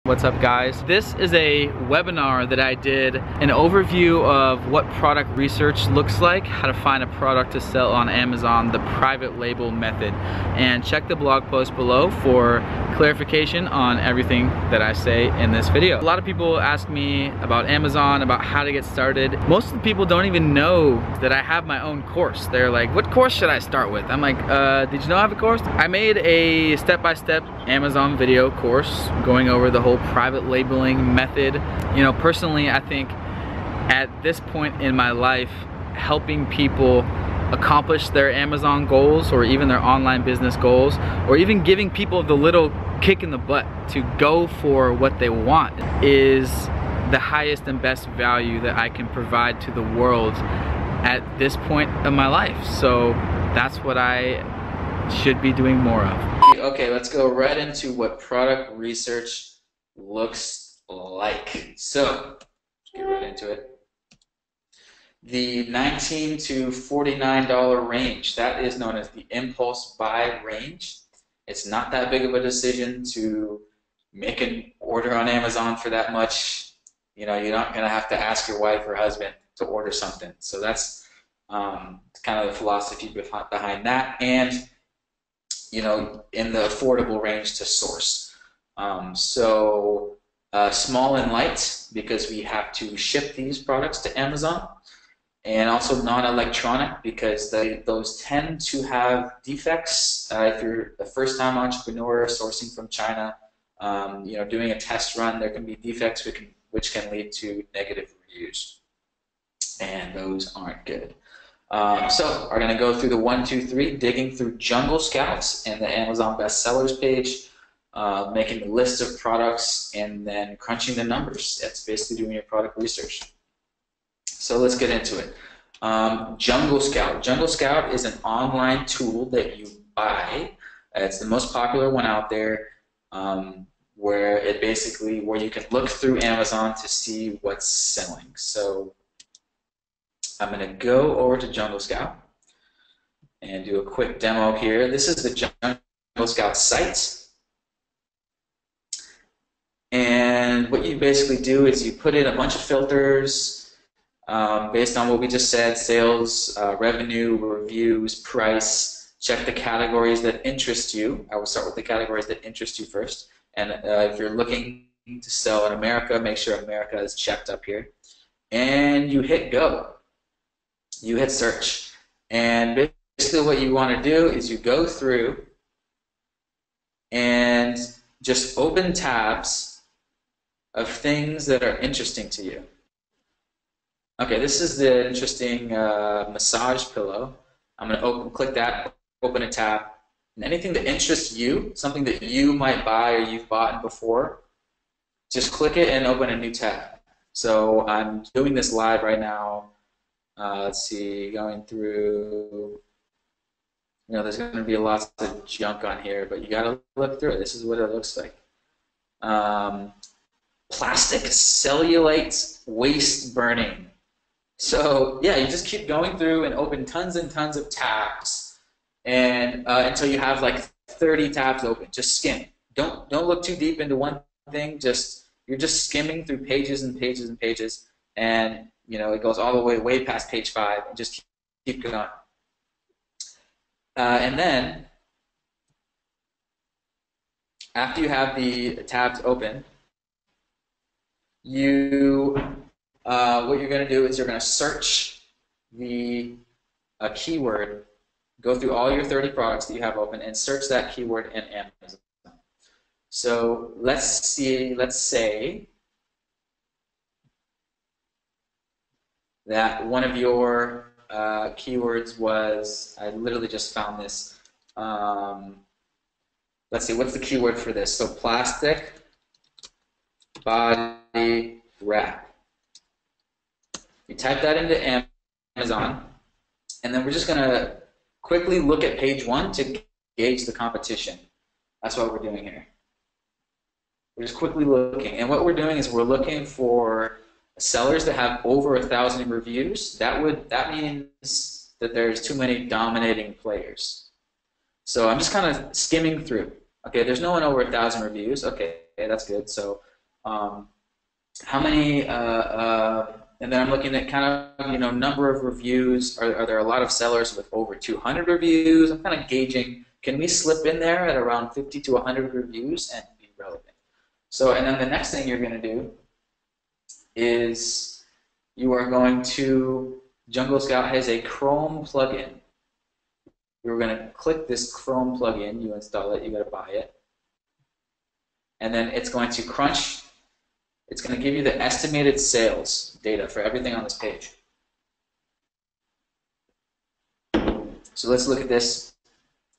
What's up, guys? This is a webinar that I did, an overview of what product research looks like, how to find a product to sell on Amazon, the private label method. And check the blog post below for clarification on everything that I say in this video. A lot of people ask me about Amazon, about how to get started. Most of the people don't even know that I have my own course. They're like, what course should I start with? I'm like, did you know I have a course? I made a step-by-step Amazon video course going over the whole private labeling method. You know, personally, I think at this point in my life, helping people accomplish their Amazon goals or even their online business goals, or even giving people the little kick in the butt to go for what they want, is the highest and best value that I can provide to the world at this point of my life. So that's what I should be doing more of. Okay, let's go right into what product research looks like. So let's get right into it. The $19 to $49 range, that is known as the impulse buy range. It's not that big of a decision to make an order on Amazon for that much. You know, you're not going to have to ask your wife or husband to order something. So that's kind of the philosophy behind that, and you know, in the affordable range to source. Small and light, because we have to ship these products to Amazon, and also non-electronic, because those tend to have defects. If you're a first-time entrepreneur sourcing from China, you know, doing a test run, there can be defects which can lead to negative reviews, and those aren't good. So we're going to go through the 1, 2, 3, digging through Jungle Scouts and the Amazon bestsellers page, making a list of products, and then crunching the numbers. That's basically doing your product research. So let's get into it. Jungle Scout. Jungle Scout is an online tool that you buy. It's the most popular one out there, where you can look through Amazon to see what's selling. So I'm going to go over to Jungle Scout and do a quick demo here. This is the Jungle Scout site. And what you basically do is you put in a bunch of filters based on what we just said: sales, revenue, reviews, price. Check the categories that interest you. I will start with the categories that interest you first. And if you're looking to sell in America, make sure America is checked up here. And you hit go. You hit search. And basically what you want to do is you go through and just open tabs of things that are interesting to you. Okay, this is the interesting massage pillow. I'm going to click that, open a tab, and anything that interests you, something that you might buy or you've bought before, just click it and open a new tab. So I'm doing this live right now. Let's see, going through, you know, there's going to be lots of junk on here, but you got to look through it. This is what it looks like. Plastic cellulite waste burning. So yeah, you just keep going through and open tons and tons of tabs, and until you have like 30 tabs open. Just skim. Don't look too deep into one thing. You're just skimming through pages and pages and pages, and you know, it goes all the way past page 5, and just keep going. And then after you have the tabs open, what you're going to do is you're going to search the keyword, go through all your 30 products that you have open, and search that keyword in Amazon. So let's say that one of your keywords was, I literally just found this. Let's see, what's the keyword for this? So plastic body wrap. You type that into Amazon, and then we're just going to quickly look at page 1 to gauge the competition. That's what we're doing here. We're just quickly looking, and what we're doing is we're looking for sellers that have over 1,000 reviews. That means that there's too many dominating players. So I'm just kind of skimming through. Okay, there's no one over 1,000 reviews. Okay, that's good. So how many, and then I'm looking at kind of, number of reviews. Are there a lot of sellers with over 200 reviews? I'm kind of gauging, can we slip in there at around 50 to 100 reviews and be relevant? So, and then the next thing you're going to do is you are going to, Jungle Scout has a Chrome plugin. You're going to click this Chrome plugin, you install it, you got to buy it. And then it's going to crunch, it's going to give you the estimated sales data for everything on this page. So let's look at this.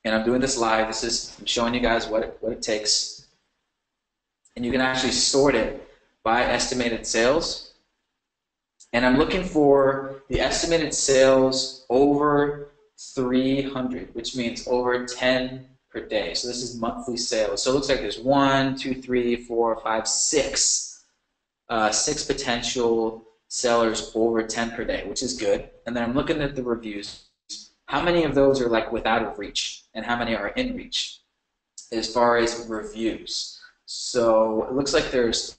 And I'm doing this live. I'm showing you guys what it takes. And you can actually sort it by estimated sales. And I'm looking for the estimated sales over 300, which means over 10 per day. So this is monthly sales. So it looks like there's 1, 2, 3, 4, 5, 6. 6 potential sellers over 10 per day, which is good. And then I'm looking at the reviews. How many of those are like without of reach, and how many are in reach as far as reviews? So it looks like there's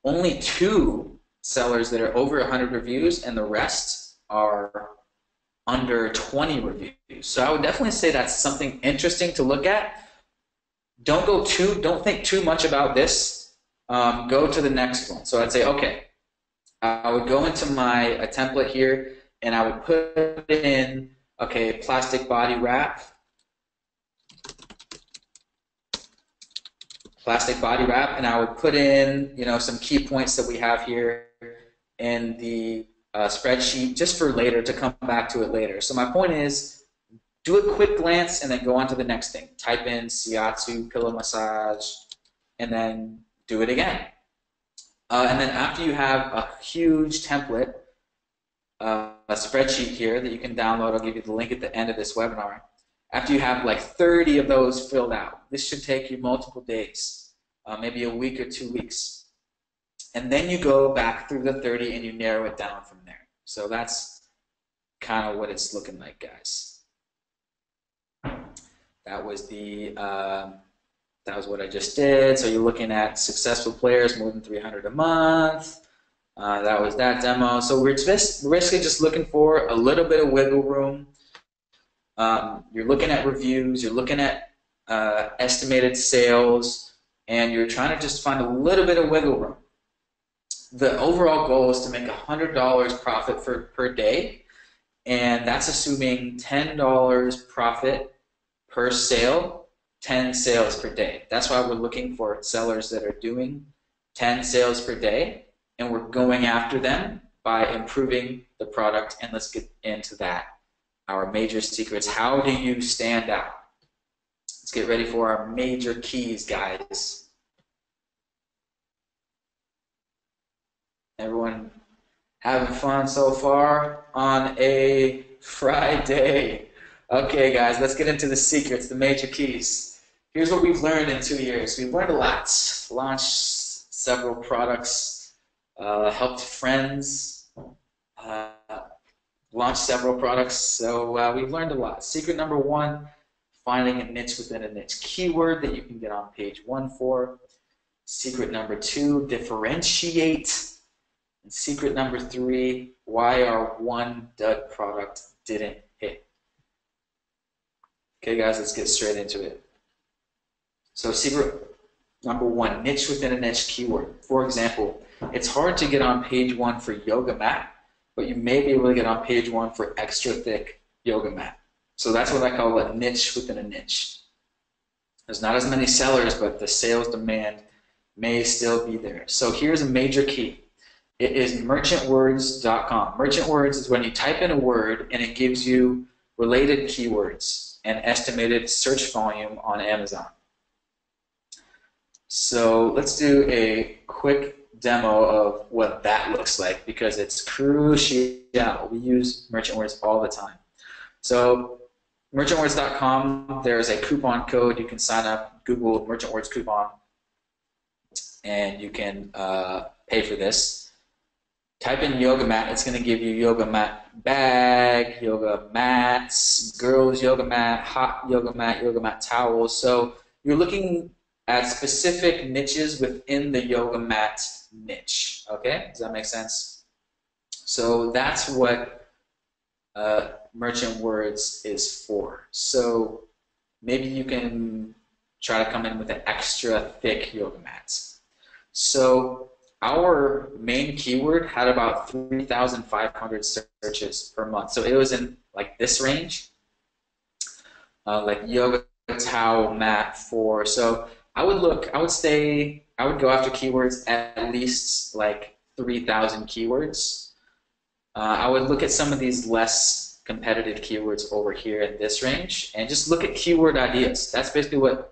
only 2 sellers that are over 100 reviews, and the rest are under 20 reviews. So I would definitely say that's something interesting to look at. Don't think too much about this. Go to the next one. So I'd say, okay, I would go into my template here, and I would put in, okay, plastic body wrap. Plastic body wrap, and I would put in, some key points that we have here in the spreadsheet just for later, to come back to it later. So my point is, do a quick glance and then go on to the next thing. Type in shiatsu, pillow massage, and then do it again. And then after you have a huge template, a spreadsheet here that you can download, I'll give you the link at the end of this webinar. After you have like 30 of those filled out, this should take you multiple days, maybe a week or 2 weeks. And then you go back through the 30 and you narrow it down from there. So that's kind of what it's looking like, guys. That was what I just did. So you're looking at successful players, more than 300 a month. That was that demo. So we're basically just looking for a little bit of wiggle room. You're looking at reviews, you're looking at estimated sales, and you're trying to just find a little bit of wiggle room. The overall goal is to make $100 profit per day, and that's assuming $10 profit per sale, 10 sales per day. That's why we're looking for sellers that are doing 10 sales per day, and we're going after them by improving the product. And let's get into that. Our major secrets. How do you stand out? Let's get ready for our major keys, guys. Everyone having fun so far on a Friday? Okay, guys, let's get into the secrets, the major keys. Here's what we've learned in 2 years. We've learned a lot. Launched several products, helped friends, launched several products. So we've learned a lot. Secret number 1, finding a niche within a niche. Keyword that you can get on page 1 for. Secret number 2, differentiate. And secret number 3, why our one dud product didn't hit. Okay, guys, let's get straight into it. So secret number 1, niche within a niche keyword. For example, it's hard to get on page 1 for yoga mat, but you may be able to get on page 1 for extra thick yoga mat. So that's what I call a niche within a niche. There's not as many sellers, but the sales demand may still be there. So here's a major key. It is merchantwords.com. Merchant words is when you type in a word and it gives you related keywords and estimated search volume on Amazon. So let's do a quick demo of what that looks like, because it's crucial. We use merchant words all the time. So merchantwords.com, there's a coupon code. You can sign up, Google merchant words coupon, and you can pay for this. Type in yoga mat. It's going to give you yoga mat bag, yoga mats, girls yoga mat, hot yoga mat towels. So you're looking at specific niches within the yoga mat niche. Okay, does that make sense? So that's what merchant words is for. So maybe you can try to come in with an extra thick yoga mats. So our main keyword had about 3,500 searches per month. So it was in like this range, like yoga towel mat for. So I would go after keywords at least like 3,000 keywords. I would look at some of these less competitive keywords over here in this range and just look at keyword ideas. That's basically what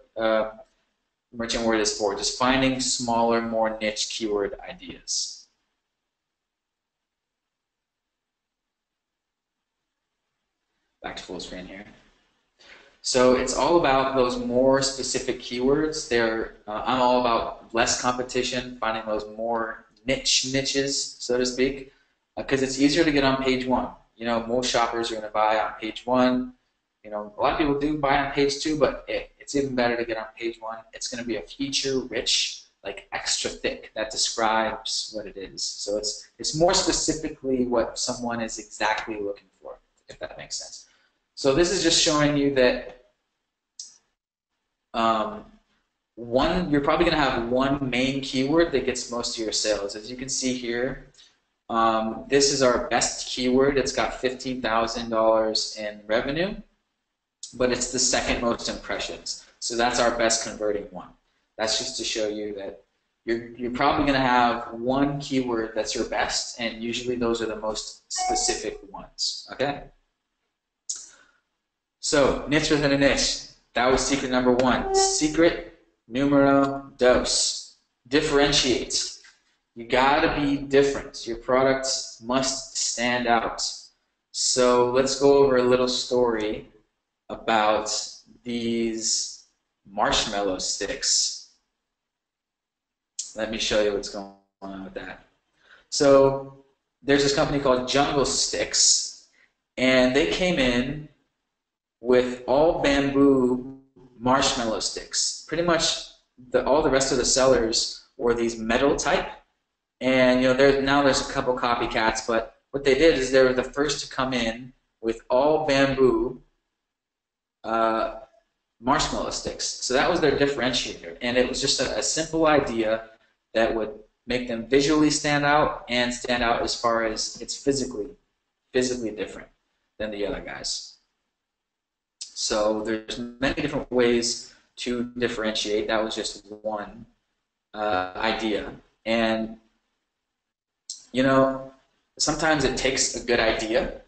merchant word is for, just finding smaller, more niche keyword ideas. Back to full screen here. So it's all about those more specific keywords. I'm all about less competition, finding those more niches, so to speak, because it's easier to get on page one. You know, most shoppers are going to buy on page one. You know, a lot of people do buy on page two, but it's even better to get on page one. It's going to be a feature-rich, like extra thick, that describes what it is. So it's more specifically what someone is exactly looking for, if that makes sense. So this is just showing you that you're probably going to have one main keyword that gets most of your sales. As you can see here, this is our best keyword. It's got $15,000 in revenue, but it's the second most impressions. So that's our best converting one. That's just to show you that you're probably going to have one keyword that's your best, and usually those are the most specific ones. Okay? So, niche within a niche. That was secret number one. Secret numero dos. Differentiate. You gotta be different. Your products must stand out. So let's go over a little story about these marshmallow sticks. Let me show you what's going on with that. So there's this company called Jungle Sticks, and they came in with all bamboo marshmallow sticks. Pretty much all the rest of the sellers were these metal type. And you know, there's a couple copycats, but what they did is they were the first to come in with all bamboo marshmallow sticks. So that was their differentiator, and it was just a simple idea that would make them visually stand out and stand out as far as it's physically different than the other guys. So there's many different ways to differentiate. That was just one idea. And you know, sometimes it takes a good idea.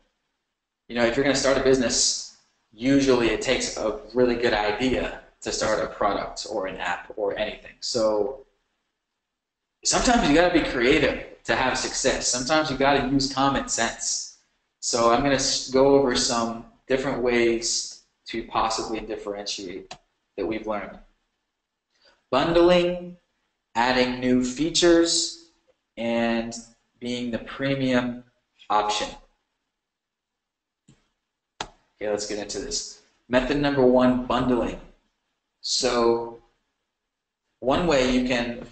You know, if you're going to start a business, usually it takes a really good idea to start a product or an app or anything. So sometimes you got to be creative to have success. Sometimes you got to use common sense. So I'm going to go over some different ways to possibly differentiate that we've learned. Bundling, adding new features, and being the premium option. Okay, let's get into this. Method number one, bundling. So one way you can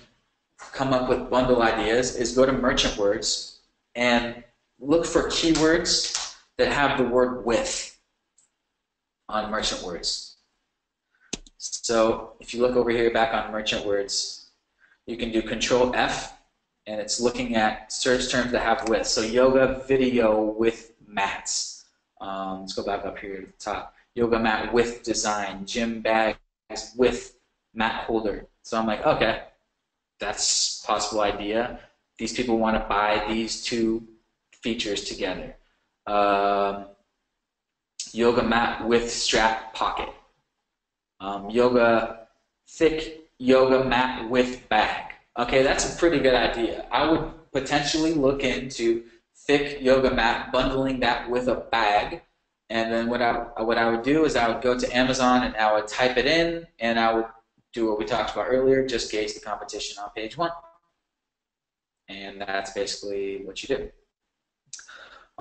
come up with bundle ideas is go to merchant words and look for keywords that have the word with on merchant words. So if you look over here back on merchant words, you can do Control F, and it's looking at search terms that have with. So yoga video with mats. Let's go back up here at the top. Yoga mat with design, gym bags with mat holder. So I'm like, okay, that's a possible idea. These people want to buy these two features together. Yoga mat with strap pocket. Thick yoga mat with bag. Okay, that's a pretty good idea. I would potentially look into thick yoga mat, bundling that with a bag, and then what I would do is I would go to Amazon and I would type it in, and I would do what we talked about earlier, just gauge the competition on page one. And that's basically what you do.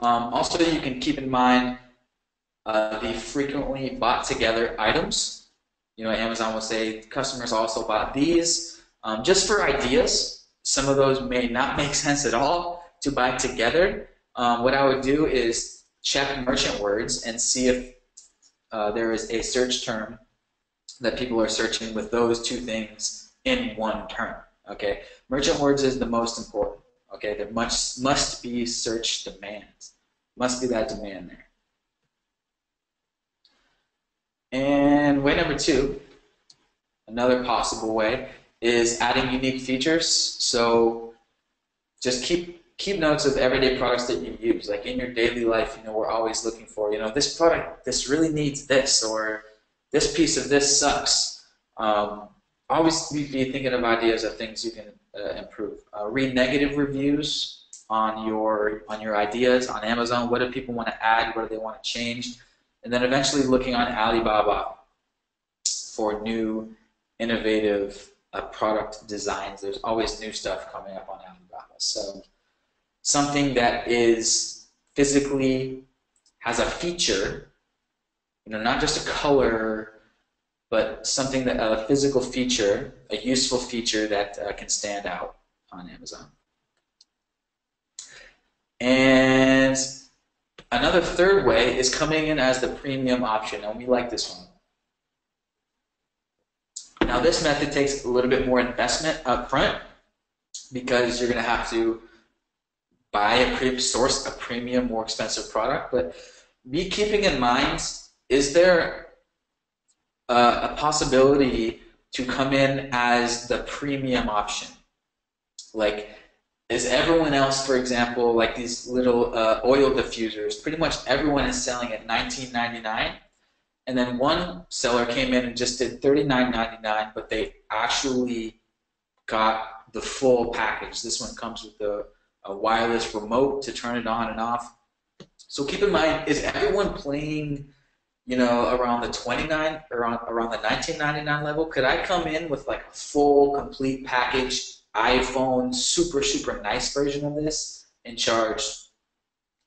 Also, you can keep in mind the frequently bought together items. You know, Amazon will say customers also bought these. Just for ideas, some of those may not make sense at all to buy together. What I would do is check merchant words and see if there is a search term that people are searching with those two things in one term. Okay, merchant words is the most important. Okay, there must be search demands. Must be that demand there. And way number two, another possible way, is adding unique features. So just keep notes of everyday products that you use. Like in your daily life, you know, we're always looking for, you know, this product, this really needs this, or this piece of this sucks. Always be thinking of ideas of things you can improve. Read negative reviews on your ideas on Amazon. What do people want to add? What do they want to change? And then eventually looking on Alibaba for new, innovative product designs. There's always new stuff coming up on Alibaba. So something that is physically has a feature, you know, not just a color, but something that a physical feature, a useful feature that can stand out on Amazon. And another third way is coming in as the premium option, and we like this one. Now this method takes a little bit more investment up front because you're going to have to buy source a premium, more expensive product, but be keeping in mind, is there a possibility to come in as the premium option? Like, is everyone else, for example, like these little oil diffusers, pretty much everyone is selling at $19.99, and then one seller came in and just did $39.99, but they actually got the full package. This one comes with a wireless remote to turn it on and off. So keep in mind, is everyone playing, you know, around the $29 or around the $19.99 level? Could I come in with like a full, complete package, iPhone, super nice version of this, and charge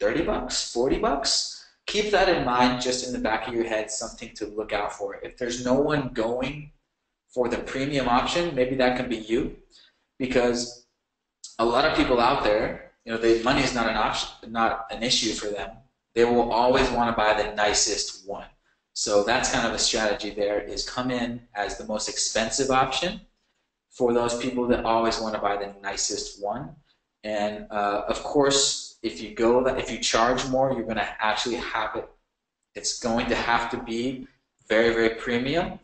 $30, $40? Keep that in mind, just in the back of your head, something to look out for. If there's no one going for the premium option, maybe that can be you, because a lot of people out there, you know, money is not an option, not an issue for them. They will always want to buy the nicest one. So that's kind of a strategy there, is come in as the most expensive option for those people that always want to buy the nicest one. And of course, if you charge more, you're going to actually have it. It's going to have to be very premium,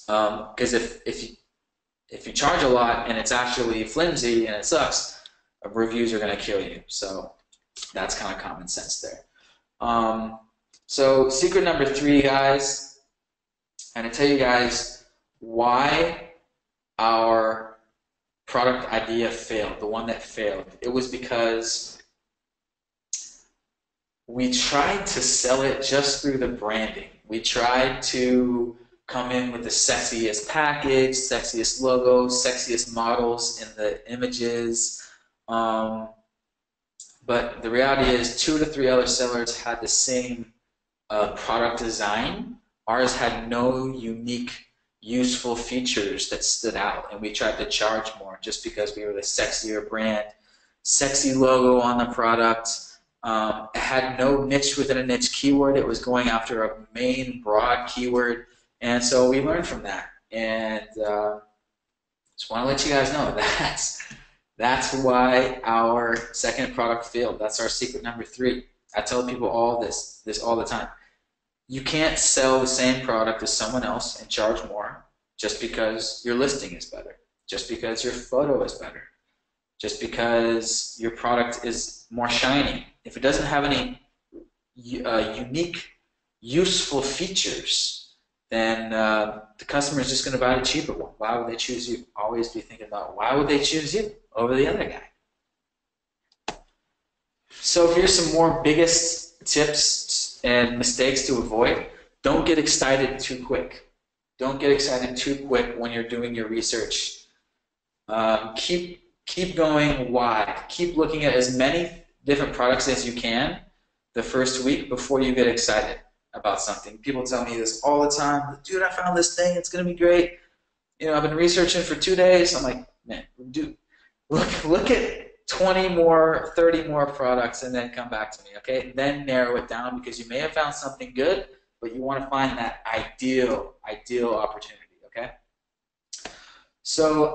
because if you charge a lot and it's actually flimsy and it sucks, reviews are going to kill you. So that's kind of common sense there. So secret number 3, guys, I'm going to tell you guys why our product idea failed, the one that failed. It was because we tried to sell it just through the branding. We tried to come in with the sexiest package, sexiest logos, sexiest models in the images. But the reality is 2 to 3 other sellers had the same product design. Ours had no unique, useful features that stood out, and we tried to charge more just because we were the sexier brand, sexy logo on the product. It had no niche within a niche keyword. It was going after a main broad keyword, and so we learned from that. And just want to let you guys know that's why our second product failed. That's our secret number 3. I tell people all this all the time. You can't sell the same product as someone else and charge more just because your listing is better, just because your photo is better, just because your product is more shiny. If it doesn't have any unique, useful features, then the customer is just going to buy the cheaper one. Why would they choose you? Always be thinking about, why would they choose you over the other guy? So here's some more biggest tips and mistakes to avoid. Don't get excited too quick. Don't get excited too quick when you're doing your research. Keep going wide. Keep looking at as many different products as you can the first week before you get excited. about something. People tell me this all the time. Dude, I found this thing. It's going to be great. I've been researching for 2 days. I'm like, man, dude, look at 20 more, 30 more products and then come back to me, okay? Then narrow it down, because you may have found something good, but you want to find that ideal opportunity, okay? So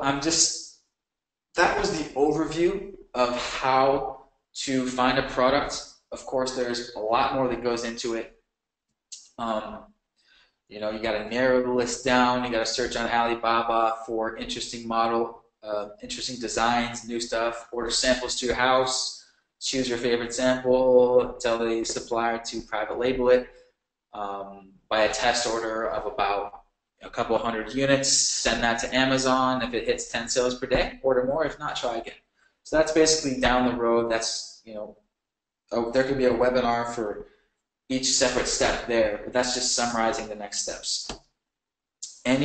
that was the overview of how to find a product. Of course, there's a lot more that goes into it. You got to narrow the list down. You got to search on Alibaba for interesting interesting designs, new stuff. Order samples to your house. Choose your favorite sample. Tell the supplier to private label it. Buy a test order of about a couple hundred units. Send that to Amazon. If it hits 10 sales per day, order more. If not, try again. So that's basically down the road. That's there could be a webinar for each separate step there, but that's just summarizing the next steps. And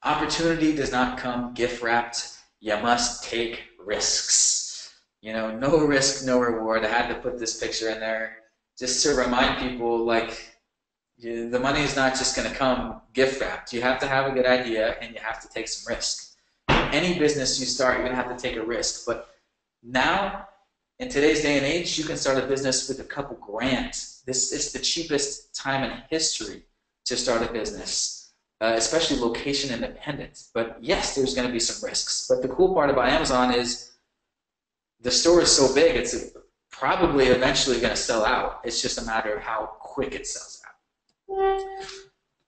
opportunity does not come gift wrapped. You must take risks. No risk, no reward. I had to put this picture in there just to remind people, like, the money is not just going to come gift wrapped. You have to have a good idea, and you have to take some risk. Any business you start, you're going to have to take a risk. But now, in today's day and age, you can start a business with a couple grand. This is the cheapest time in history to start a business, especially location independent. But yes, there's going to be some risks. But the cool part about Amazon is the store is so big, it's probably eventually going to sell out. It's just a matter of how quick it sells out.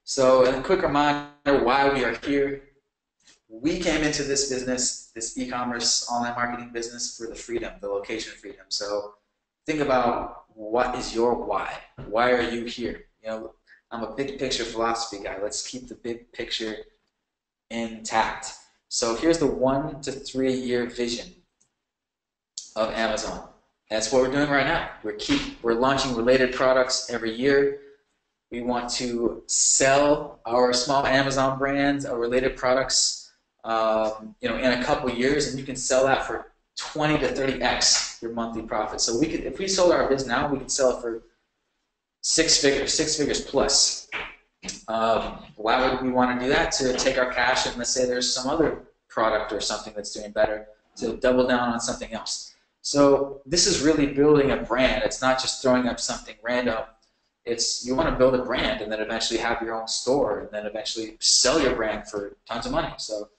So, a quick reminder why we are here. We came into this business, this e-commerce online marketing business, for the freedom, the location freedom. So think about, what is your why? Why are you here? I'm a big picture philosophy guy. Let's keep the big picture intact. So here's the 1 to 3 year vision of Amazon. That's what we're doing right now. We're launching related products every year. We want to sell our small Amazon brands, our related products, in a couple years, and you can sell that for 20 to 30x your monthly profit. So if we sold our business now, we could sell it for six figures plus. Why would we want to do that? To take our cash and, let's say there's some other product or something that's doing better, to double down on something else. So this is really building a brand. It's not just throwing up something random. You want to build a brand and then eventually have your own store and then eventually sell your brand for tons of money. So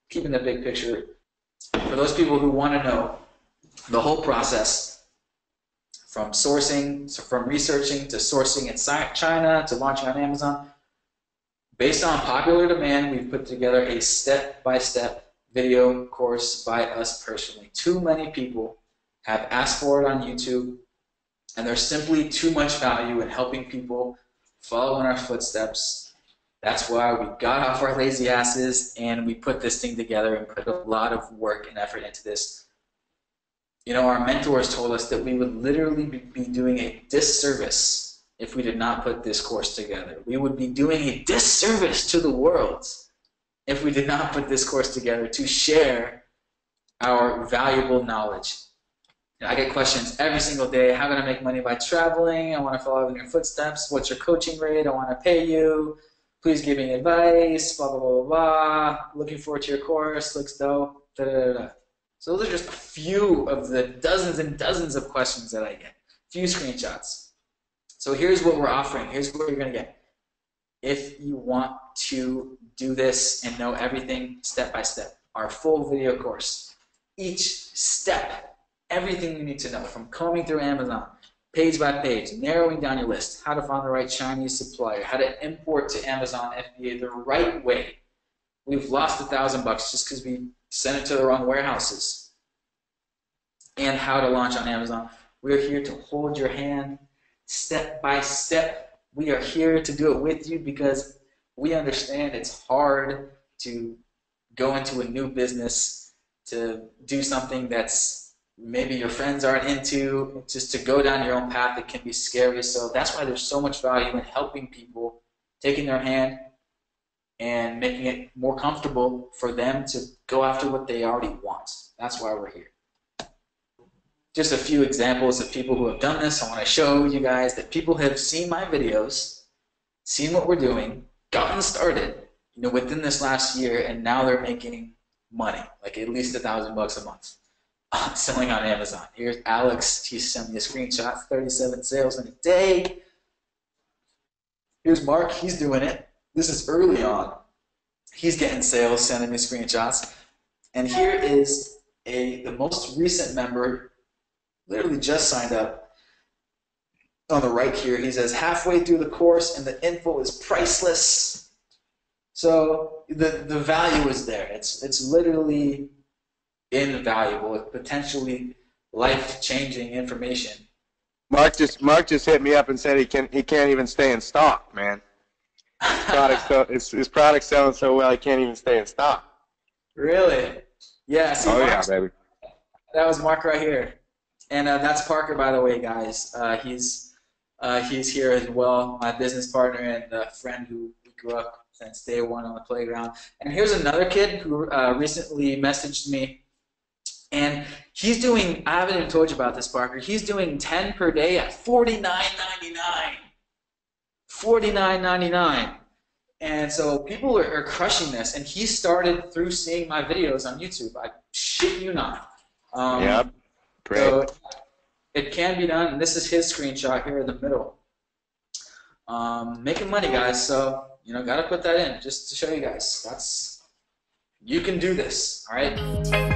keeping the big picture. For those people who want to know the whole process, from researching to sourcing in China to launching on Amazon, based on popular demand, we've put together a step-by-step video course by us personally. Too many people have asked for it on YouTube, and there's simply too much value in helping people follow in our footsteps. That's why we got off our lazy asses and we put this thing together and put a lot of work and effort into this. Our mentors told us that we would literally be doing a disservice if we did not put this course together. We would be doing a disservice to the world if we did not put this course together to share our valuable knowledge. I get questions every single day. How can I make money by traveling? I want to follow in your footsteps. What's your coaching rate? I want to pay you. Please give me advice. Blah, blah, blah, blah, blah. Looking forward to your course. Looks dope. Da, da, da, da. So those are just a few of the dozens and dozens of questions that I get. Few screenshots. So here's what we're offering. Here's what you're going to get. If you want to do this and know everything step by step, our full video course, each step, everything you need to know, from combing through Amazon, page by page, narrowing down your list, how to find the right Chinese supplier, how to import to Amazon FBA the right way. We've lost $1,000 just because we sent it to the wrong warehouses. And how to launch on Amazon. We're here to hold your hand step by step. We are here to do it with you because we understand it's hard to go into a new business, to do something that's maybe your friends aren't into, just to go down your own path. It can be scary. So that's why there's so much value in helping people, taking their hand and making it more comfortable for them to go after what they already want. That's why we're here. just a few examples of people who have done this. I want to show you guys that people have seen my videos, seen what we're doing, gotten started, you know, within this last year, and now they're making money, like at least $1,000 a month, selling on Amazon. Here's Alex. He sent me a screenshot, 37 sales in a day. Here's Mark. He's doing it. This is early on. He's getting sales, sending me screenshots. And here is the most recent member, literally just signed up. On the right here, he says, halfway through the course and the info is priceless. So the value is there. It's literally invaluable, potentially life-changing information. Mark just hit me up and said he can't even stay in stock, man. His product's selling so well he can't even stay in stock. Really? Yeah. See, yeah, baby. That was Mark right here, and that's Parker, by the way, guys. He's here as well, my business partner and a friend who we grew up since day one on the playground. And here's another kid who recently messaged me. And he's doing, I haven't even told you about this, Parker, he's doing 10 per day at $49.99. $49.99. And so people are crushing this. And he started through seeing my videos on YouTube. I shit you not. Yep. Great. So it can be done. And this is his screenshot here in the middle. Making money, guys. So, you know, got to put that in just to show you guys. You can do this, all right?